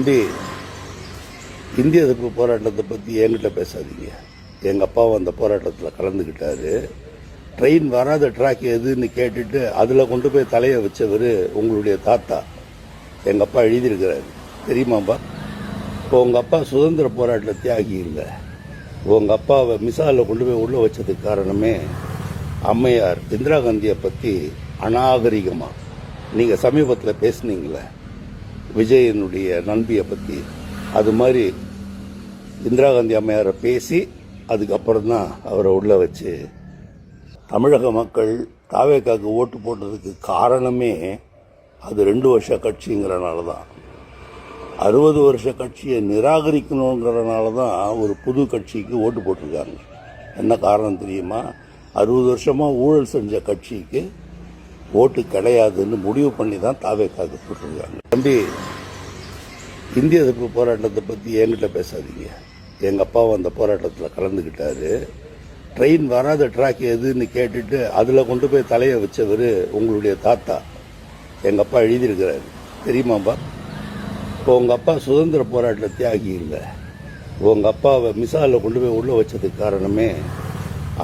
தம்பி, இந்திய எதிர்ப்பு போராட்டத்தை பற்றி என்கிட்ட பேசாதீங்க. எங்கள் அப்பாவும் அந்த போராட்டத்தில் கலந்துக்கிட்டாரு. ட்ரெயின் வராத ட்ராக் எதுன்னு கேட்டுட்டு அதில் கொண்டு போய் தலையை வச்சவர் உங்களுடைய தாத்தா. எங்கள் அப்பா எழுதியிருக்கிறாரு, தெரியுமாப்பா? இப்போ உங்கள் அப்பா சுதந்திர போராட்ட தியாகி இல்லை. உங்கள் அப்பாவை மிசாலில் கொண்டு போய் உள்ளே வச்சதுக்கு காரணமே அம்மையார் இந்திரா காந்தியை பற்றி அநாகரிகமாக நீங்கள் சமீபத்தில் பேசுனீங்களே, விஜயனுடைய நண்பியை பற்றி. அது மாதிரி இந்திரா காந்தி அம்மையாரை பேசி அதுக்கப்புறம் தான் அவரை உள்ள வச்சு தமிழக மக்கள் தாவேக்காக்கு ஓட்டு போட்டதுக்கு காரணமே அது 2 வருஷ கட்சிங்கிறனால தான். 60 வருஷ கட்சியை நிராகரிக்கணுங்கிறனால தான் ஒரு புது கட்சிக்கு ஓட்டு போட்டிருக்காங்க. என்ன காரணம் தெரியுமா? 60 வருஷமாக ஊழல் செஞ்ச கட்சிக்கு ஓட்டு கிடையாதுன்னு முடிவு பண்ணி தான் தாவேக்காக்கு போட்டிருக்காங்க. தம்பி, இந்திய எதிர்ப்பு போராட்டத்தை பற்றி என்கிட்ட பேசாதீங்க. எங்கள் அப்பாவும் அந்த போராட்டத்தில் கலந்துக்கிட்டாரு. ட்ரெயின் வராத ட்ராக் எதுன்னு கேட்டுட்டு அதில் கொண்டு போய் தலையை வச்சவர் உங்களுடைய தாத்தா. எங்கள் அப்பா எழுதியிருக்கிறாரு, தெரியுமாப்பா? இப்போ உங்கள் அப்பா சுதந்திர போராட்ட தியாகி இல்லை. உங்கள் அப்பாவை மிசாலில் கொண்டு போய் உள்ளே வச்சதுக்கு காரணமே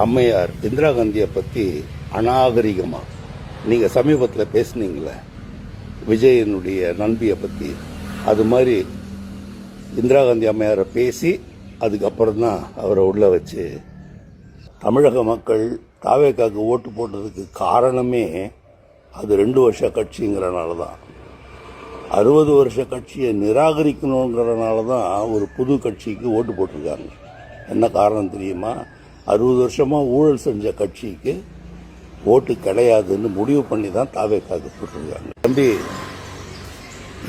அம்மையார் இந்திரா காந்தியை பற்றி அநாகரிகமாக நீங்கள் சமீபத்தில் பேசுனீங்களே, விஜயனுடைய நண்பியை பற்றி. அது மாதிரி இந்திரா காந்தி அம்மையாரை பேசி அதுக்கப்புறம் தான் அவரை உள்ள வச்சு தமிழக மக்கள் தாவேக்காக்கு ஓட்டு போட்டதுக்கு காரணமே அது 2 வருஷ கட்சிங்கிறனால தான். 60 வருஷ கட்சியை நிராகரிக்கணுங்கிறனால தான் ஒரு புது கட்சிக்கு ஓட்டு போட்டிருக்காங்க. என்ன காரணம் தெரியுமா? 60 வருஷமாக ஊழல் செஞ்ச கட்சிக்கு ஓட்டு கிடையாதுன்னு முடிவு பண்ணி தான் தாவேக்காக்கு போட்டிருக்காங்க. தம்பி,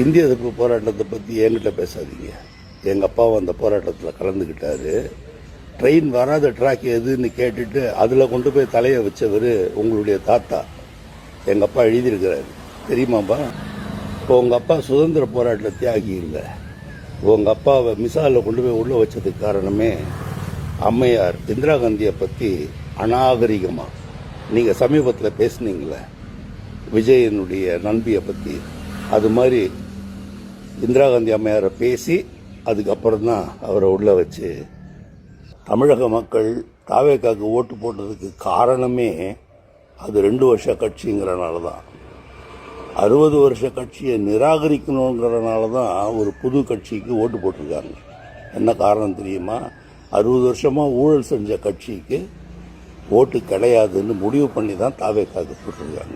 இந்திய எதிர்ப்பு போராட்டத்தை பற்றி என்கிட்ட பேசாதீங்க. எங்கள் அப்பாவும் அந்த போராட்டத்தில் கலந்துக்கிட்டாரு. ட்ரெயின் வராத ட்ராக் எதுன்னு கேட்டுட்டு அதில் கொண்டு போய் தலையை வச்சவர் உங்களுடைய தாத்தா. எங்கள் அப்பா எழுதியிருக்கிறாரு, தெரியுமாப்பா? இப்போ உங்கள் அப்பா சுதந்திர போராட்ட தியாகி இல்லை. உங்கள் அப்பாவை மிசாலில் கொண்டு போய் உள்ளே வச்சதுக்கு காரணமே அம்மையார் இந்திரா காந்தியை பற்றி அநாகரிகமாக நீங்கள் சமீபத்தில் பேசுனீங்களே, விஜயனுடைய நண்பியை பற்றி. அது மாதிரி இந்திரா காந்தி அம்மையாரை பேசி அதுக்கப்புறம் தான் அவரை உள்ள வச்சு தமிழக மக்கள் தாவேக்காக்கு ஓட்டு போட்டதுக்கு காரணமே அது 2 வருஷ கட்சிங்கிறனால தான். 60 வருஷ கட்சியை நிராகரிக்கணுங்கிறனால தான் ஒரு புது கட்சிக்கு ஓட்டு போட்டிருக்காங்க. என்ன காரணம் தெரியுமா? 60 வருஷமாக ஊழல் செஞ்ச கட்சிக்கு ஓட்டு கிடையாதுன்னு முடிவு பண்ணி தான் தாவேக்காக்கு போட்டிருக்காங்க.